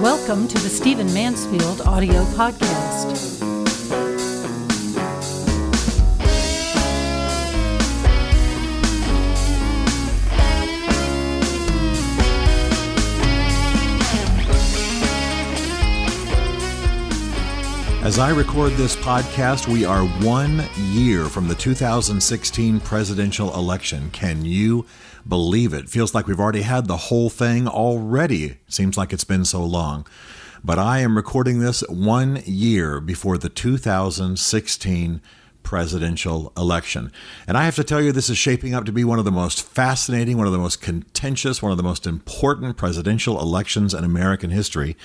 Welcome to the Stephen Mansfield audio podcast. As I record this podcast, we are 1 year from the 2016 presidential election. Can you believe it? Feels like we've already had the whole thing already. Seems like it's been so long. But I am recording this 1 year before the 2016 presidential election. And I have to tell you, this is shaping up to be one of the most fascinating, one of the most contentious, one of the most important presidential elections in American history.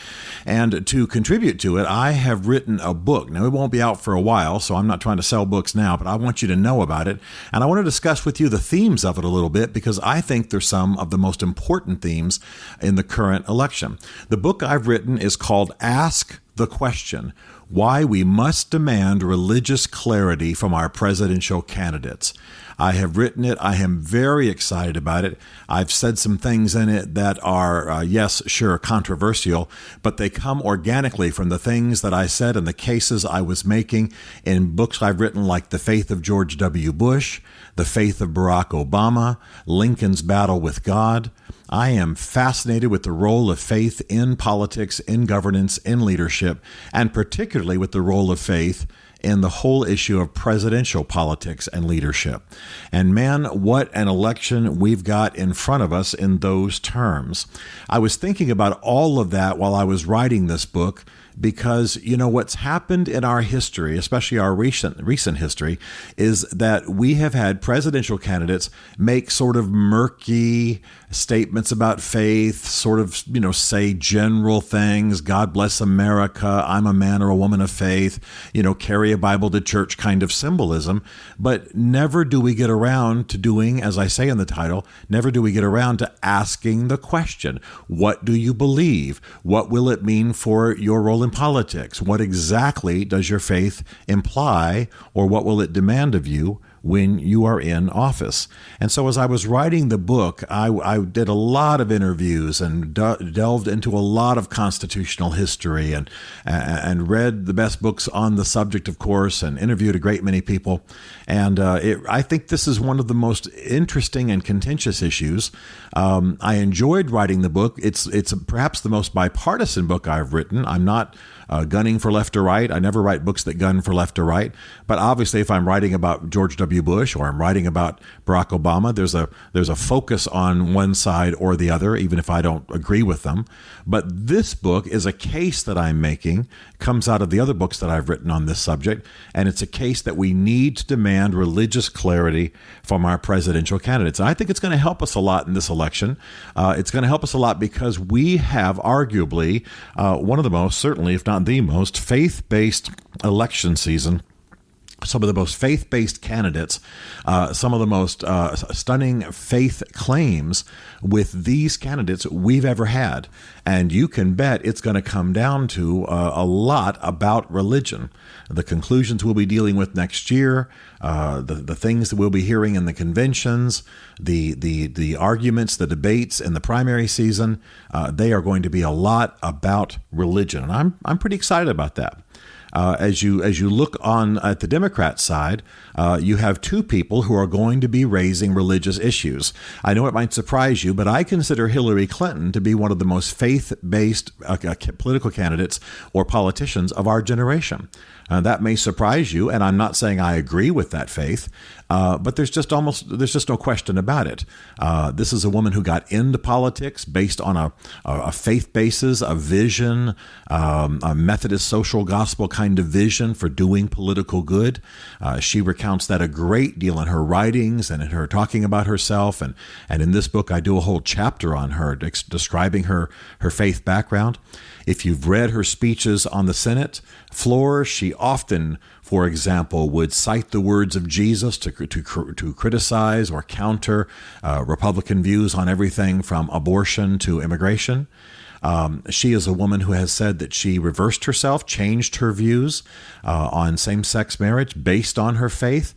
And to contribute to it, I have written a book. Now, it won't be out for a while, so I'm not trying to sell books now, but I want you to know about it. And I want to discuss with you the themes of it a little bit, because I think they're some of the most important themes in the current election. The book I've written is called Ask the Question: Why We Must Demand Religious Clarity from Our Presidential Candidates. I have written it. I am very excited about it. I've said some things in it that are, yes, sure, controversial, but they come organically from the things that I said and the cases I was making in books I've written, like The Faith of George W. Bush, The Faith of Barack Obama, Lincoln's Battle with God. I am fascinated with the role of faith in politics, in governance, in leadership, and particularly with the role of faith in the whole issue of presidential politics and leadership. And man, what an election we've got in front of us in those terms. I was thinking about all of that while I was writing this book, because, you know, what's happened in our history, especially our recent history, is that we have had presidential candidates make sort of murky statements about faith, sort of, you know, say general things, God bless America, I'm a man or a woman of faith, you know, carry a Bible to church kind of symbolism. But never do we get around to doing, as I say in the title, never do we get around to asking the question: what do you believe? What will it mean for your role in politics? What exactly does your faith imply, or what will it demand of you when you are in office? And so as I was writing the book, I did a lot of interviews and delved into a lot of constitutional history and read the best books on the subject, of course, and interviewed a great many people. And I think this is one of the most interesting and contentious issues. I enjoyed writing the book. It's perhaps the most bipartisan book I've written. I'm not gunning for left or right. I never write books that gun for left or right. But obviously, if I'm writing about George W. Bush or I'm writing about Barack Obama, there's a focus on one side or the other, even if I don't agree with them. But this book is a case that I'm making, comes out of the other books that I've written on this subject, and it's a case that we need to demand religious clarity from our presidential candidates. And I think it's going to help us a lot in this election. It's going to help us a lot because we have arguably one of the most, certainly, if not the most, faith-based election season. Some of the most faith-based candidates, some of the most stunning faith claims with these candidates we've ever had. And you can bet it's going to come down to a lot about religion. The conclusions we'll be dealing with next year, the things that we'll be hearing in the conventions, the arguments, the debates in the primary season, they are going to be a lot about religion. And I'm pretty excited about that. As you look on at the Democrat side, you have two people who are going to be raising religious issues. I know it might surprise you, but I consider Hillary Clinton to be one of the most faith-based political candidates or politicians of our generation. That may surprise you, and I'm not saying I agree with that faith, but there's just no question about it. This is a woman who got into politics based on a faith basis, a vision, a Methodist social gospel kind of vision for doing political good. She recounts that a great deal in her writings and in her talking about herself, and in this book I do a whole chapter on her, describing her faith background. If you've read her speeches on the Senate floor, she often, for example, would cite the words of Jesus to criticize or counter Republican views on everything from abortion to immigration. She is a woman who has said that she reversed herself, changed her views on same-sex marriage based on her faith.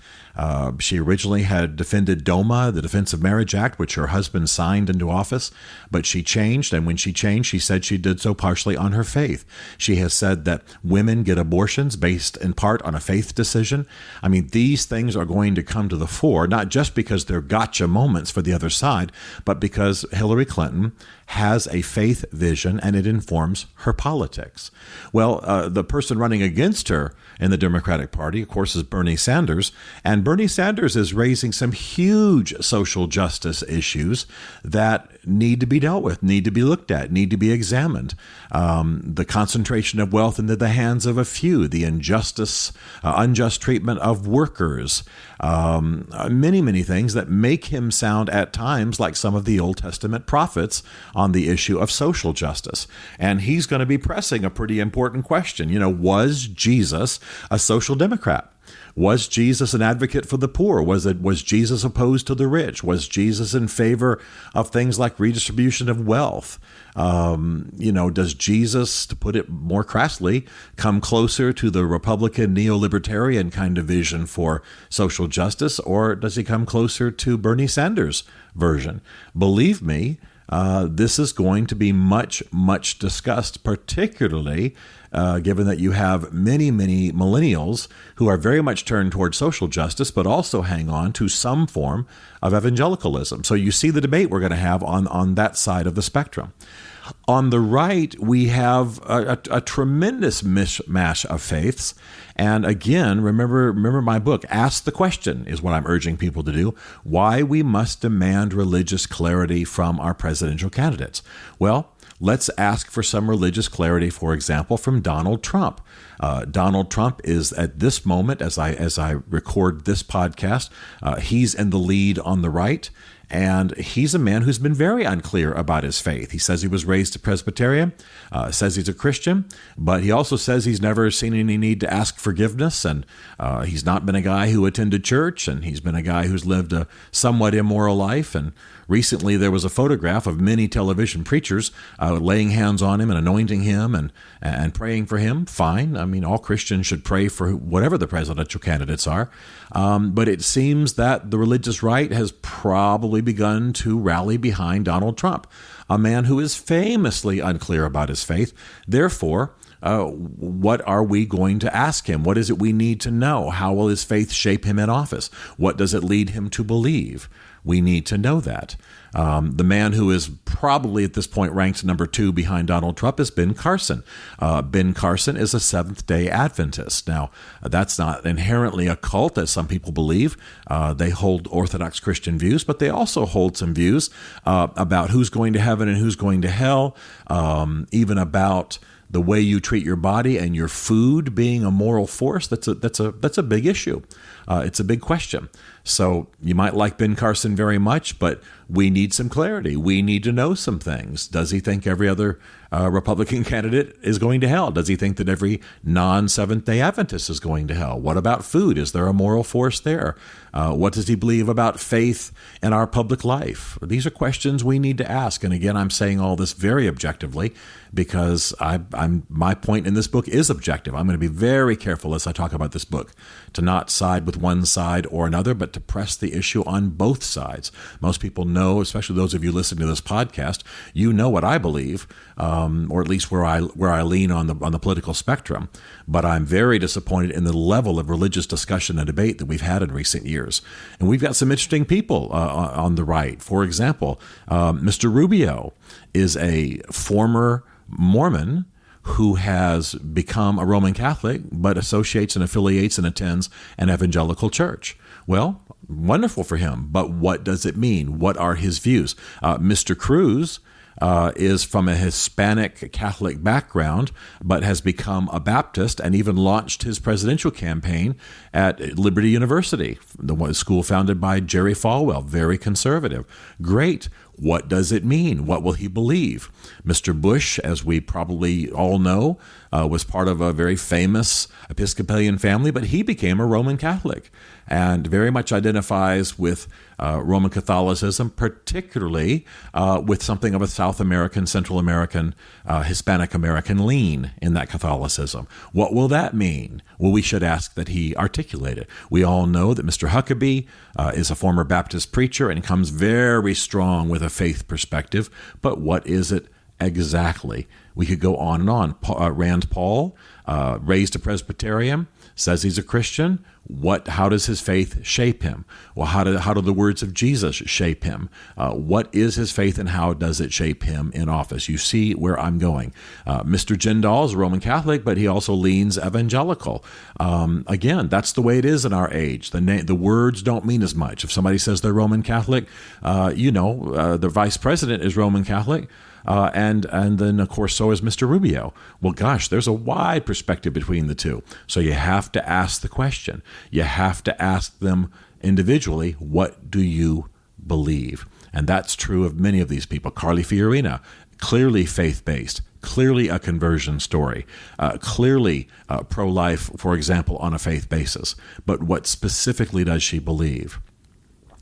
She originally had defended DOMA, the Defense of Marriage Act, which her husband signed into office, but she changed. And when she changed, she said she did so partially on her faith. She has said that women get abortions based in part on a faith decision. I mean, these things are going to come to the fore, not just because they're gotcha moments for the other side, but because Hillary Clinton has a faith vision and it informs her politics. Well, the person running against her in the Democratic Party, of course, is Bernie Sanders. And Bernie Sanders is raising some huge social justice issues that need to be dealt with, need to be looked at, need to be examined. The concentration of wealth into the hands of a few, the unjust treatment of workers, many, many things that make him sound at times like some of the Old Testament prophets on the issue of social justice. And he's going to be pressing a pretty important question. Was Jesus a social democrat? Was Jesus an advocate for the poor? Was Jesus opposed to the rich? Was Jesus in favor of things like redistribution of wealth? Does Jesus, to put it more crassly, come closer to the Republican neo-libertarian kind of vision for social justice, or does he come closer to Bernie Sanders' version? Believe me, this is going to be much, much discussed, particularly given that you have many, many millennials who are very much turned towards social justice, but also hang on to some form of evangelicalism. So you see the debate we're going to have on that side of the spectrum. On the right, we have a tremendous mishmash of faiths. And again, remember my book, Ask the Question is what I'm urging people to do, why we must demand religious clarity from our presidential candidates. Well, let's ask for some religious clarity, for example, from Donald Trump. Donald Trump is, at this moment, as I record this podcast, he's in the lead on the right. And he's a man who's been very unclear about his faith. He says he was raised a Presbyterian, says he's a Christian, but he also says he's never seen any need to ask forgiveness. And he's not been a guy who attended church, and he's been a guy who's lived a somewhat immoral life. And recently there was a photograph of many television preachers laying hands on him and anointing him and praying for him. Fine. I mean, all Christians should pray for whatever the presidential candidates are. But it seems that the religious right has probably begun to rally behind Donald Trump, a man who is famously unclear about his faith. Therefore, what are we going to ask him? What is it we need to know? How will his faith shape him in office? What does it lead him to believe? We need to know that. The man who is probably at this point ranked number 2 behind Donald Trump is Ben Carson. Ben Carson is a Seventh-day Adventist. Now, that's not inherently a cult, as some people believe. They hold Orthodox Christian views, but they also hold some views about who's going to heaven and who's going to hell, even about the way you treat your body and your food being a moral force. That's a big issue. It's a big question. So you might like Ben Carson very much, but we need some clarity. We need to know some things. Does he think every other Republican candidate is going to hell? Does he think that every non-Seventh-day Adventist is going to hell? What about food? Is there a moral force there? What does he believe about faith in our public life? These are questions we need to ask. And again, I'm saying all this very objectively because my point in this book is objective. I'm going to be very careful as I talk about this book to not side with one side or another, but to press the issue on both sides. Most people know, especially those of you listening to this podcast, you know what I believe, or at least where I lean on the political spectrum. But I'm very disappointed in the level of religious discussion and debate that we've had in recent years. And we've got some interesting people on the right. For example, Mr. Rubio is a former Mormon who has become a Roman Catholic, but associates and affiliates and attends an evangelical church. Well, wonderful for him, but what does it mean? What are his views? Mr. Cruz is from a Hispanic Catholic background, but has become a Baptist and even launched his presidential campaign at Liberty University, the school founded by Jerry Falwell, very conservative. Great. What does it mean? What will he believe? Mr. Bush, as we probably all know, was part of a very famous Episcopalian family, but he became a Roman Catholic and very much identifies with Roman Catholicism, particularly with something of a South American, Central American, Hispanic American lean in that Catholicism. What will that mean? Well, we should ask that he articulate it. We all know that Mr. Huckabee is a former Baptist preacher and comes very strong with a faith perspective, but what is it exactly? We could go on and on. Rand Paul, raised a Presbyterian, says he's a Christian. How does his faith shape him? Well, how do the words of Jesus shape him? What is his faith and how does it shape him in office? You see where I'm going. Mr. Jindal is a Roman Catholic, but he also leans evangelical. Again, that's the way it is in our age. The words don't mean as much. If somebody says they're Roman Catholic, the vice president is Roman Catholic. And then, of course, so is Mr. Rubio. Well, gosh, there's a wide perspective between the two. So you have to ask the question. You have to ask them individually, what do you believe? And that's true of many of these people. Carly Fiorina, clearly faith-based, clearly a conversion story, clearly pro-life, for example, on a faith basis. But what specifically does she believe?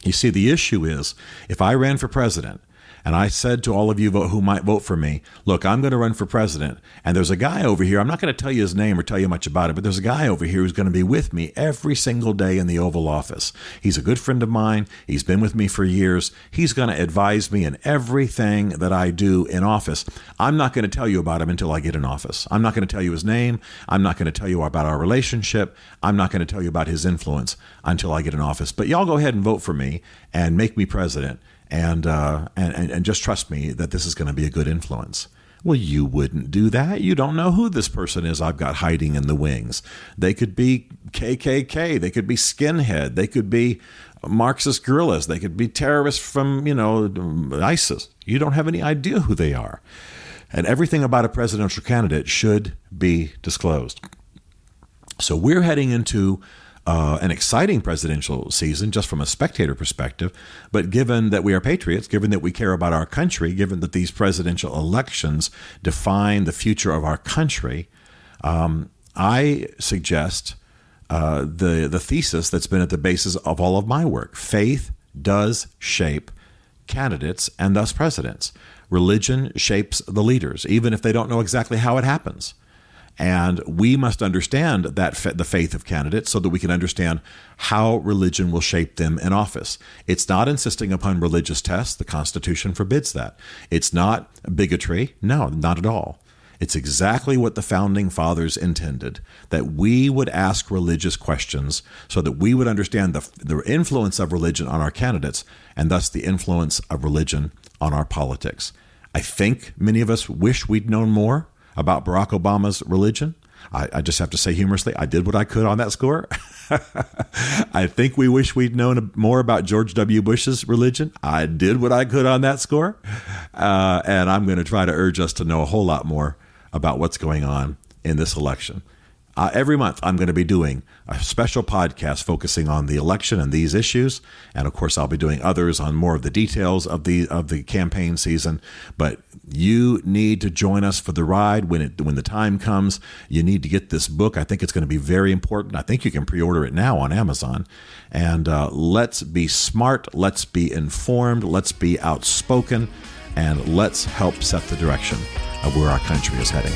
You see, the issue is, if I ran for president, and I said to all of you who might vote for me, look, I'm going to run for president. And there's a guy over here, I'm not going to tell you his name or tell you much about it, but there's a guy over here who's going to be with me every single day in the Oval Office. He's a good friend of mine. He's been with me for years. He's going to advise me in everything that I do in office. I'm not going to tell you about him until I get in office. I'm not going to tell you his name. I'm not going to tell you about our relationship. I'm not going to tell you about his influence until I get in office. But y'all go ahead and vote for me and make me president. And just trust me that this is going to be a good influence. Well, you wouldn't do that. You don't know who this person is I've got hiding in the wings. They could be KKK. They could be skinhead. They could be Marxist guerrillas. They could be terrorists from, ISIS. You don't have any idea who they are. And everything about a presidential candidate should be disclosed. So we're heading into an exciting presidential season just from a spectator perspective, but given that we are patriots, given that we care about our country, given that these presidential elections define the future of our country, I suggest the thesis that's been at the basis of all of my work. Faith does shape candidates and thus presidents. Religion shapes the leaders, even if they don't know exactly how it happens. And we must understand that the faith of candidates so that we can understand how religion will shape them in office. It's not insisting upon religious tests. The Constitution forbids that. It's not bigotry. No, not at all. It's exactly what the Founding Fathers intended, that we would ask religious questions so that we would understand the influence of religion on our candidates and thus the influence of religion on our politics. I think many of us wish we'd known more about Barack Obama's religion. I just have to say humorously, I did what I could on that score. I think we wish we'd known more about George W. Bush's religion. I did what I could on that score. And I'm going to try to urge us to know a whole lot more about what's going on in this election. Every month, I'm going to be doing a special podcast focusing on the election and these issues. And of course, I'll be doing others on more of the details of the campaign season. But you need to join us for the ride when the time comes. You need to get this book. I think it's going to be very important. I think you can pre-order it now on Amazon. And let's be smart. Let's be informed. Let's be outspoken. And let's help set the direction of where our country is heading.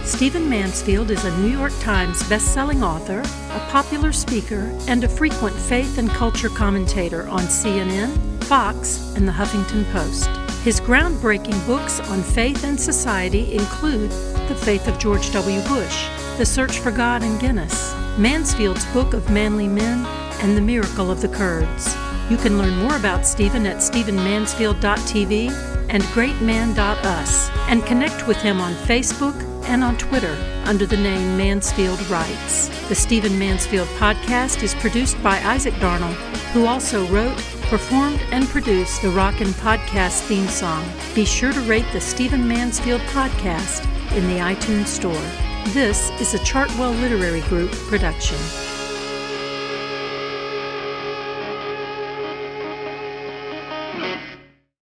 Stephen Mansfield is a New York Times best-selling author, a popular speaker, and a frequent faith and culture commentator on CNN, Fox, and the Huffington Post. His groundbreaking books on faith and society include The Faith of George W. Bush, The Search for God in Guinness, Mansfield's Book of Manly Men, and The Miracle of the Kurds. You can learn more about Stephen at stephenmansfield.tv and greatman.us, and connect with him on Facebook and on Twitter under the name Mansfield Writes. The Stephen Mansfield podcast is produced by Isaac Darnell, who also wrote, performed, and produced the Rockin' Podcast theme song. Be sure to rate the Stephen Mansfield podcast in the iTunes Store. This is a Chartwell Literary Group production.